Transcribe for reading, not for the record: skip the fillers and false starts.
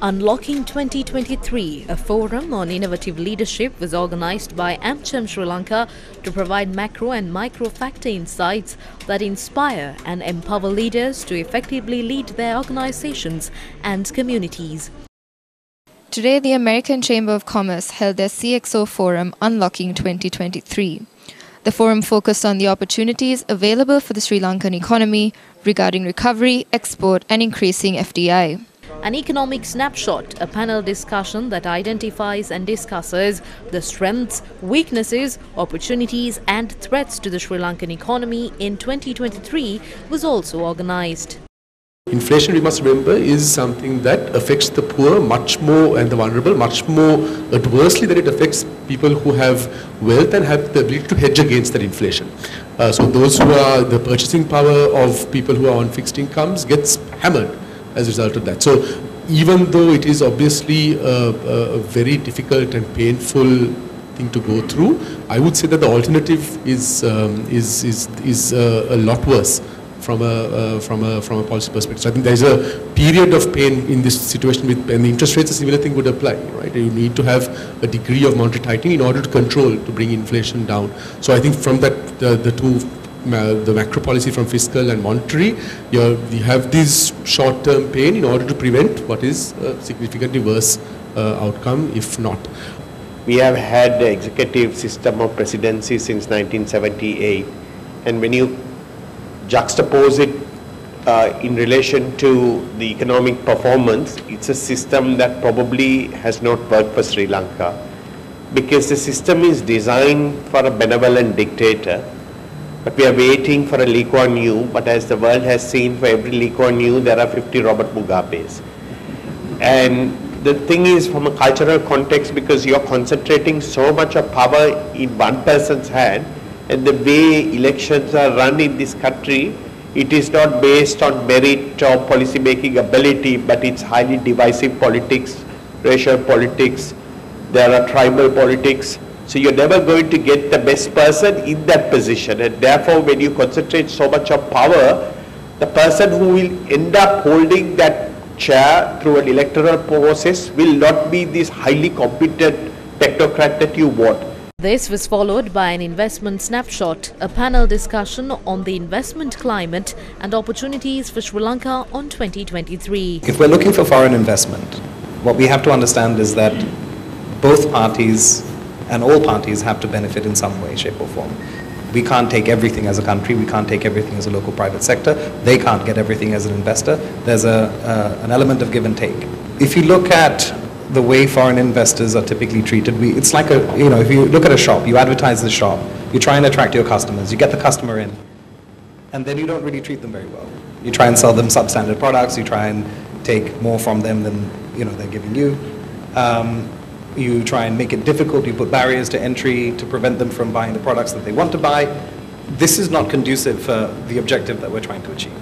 Unlocking 2023, a forum on innovative leadership, was organized by AMCHAM Sri Lanka to provide macro and micro factor insights that inspire and empower leaders to effectively lead their organizations and communities. Today, the American Chamber of Commerce held their CXO forum Unlocking 2023. The forum focused on the opportunities available for the Sri Lankan economy regarding recovery, export and increasing FDI. An economic snapshot, a panel discussion that identifies and discusses the strengths, weaknesses, opportunities and threats to the Sri Lankan economy in 2023 was also organized. Inflation, we must remember, is something that affects the poor much more and the vulnerable much more adversely than it affects people who have wealth and have the ability to hedge against that inflation. So those who are the purchasing power of people who are on fixed incomes gets hammered as a result of that. So even though it is obviously a very difficult and painful thing to go through, I would say that the alternative is a lot worse from a policy perspective. So I think there is a period of pain in this situation, and the interest rates, a similar thing would apply, right? You need to have a degree of monetary tightening in order to control, to bring inflation down. So I think from that, the macro policy from fiscal and monetary, you have this short-term pain in order to prevent what is a significantly worse outcome, if not. We have had the executive system of presidency since 1978, and when you juxtapose it in relation to the economic performance, it's a system that probably has not worked for Sri Lanka, because the system is designed for a benevolent dictator. But we are waiting for a Lee Kuan Yew, but as the world has seen, for every Lee Kuan Yew there are 50 Robert Mugabes. And the thing is, from a cultural context, because you're concentrating so much of power in one person's hand, and the way elections are run in this country, it is not based on merit or policy making ability, but it's highly divisive politics, racial politics, there are tribal politics. So you're never going to get the best person in that position, and therefore when you concentrate so much of power, the person who will end up holding that chair through an electoral process will not be this highly competent technocrat that you want. This was followed by an investment snapshot, a panel discussion on the investment climate and opportunities for Sri Lanka on 2023. If we're looking for foreign investment, what we have to understand is that both parties and all parties have to benefit in some way, shape or form. We can't take everything as a country, we can't take everything as a local private sector, they can't get everything as an investor. There's an element of give and take. If you look at the way foreign investors are typically treated, it's like if you look at a shop, you advertise the shop, you try and attract your customers, you get the customer in, and then you don't really treat them very well. You try and sell them substandard products, you try and take more from them than they're giving you. You try and make it difficult, you put barriers to entry to prevent them from buying the products that they want to buy. This is not conducive for the objective that we're trying to achieve.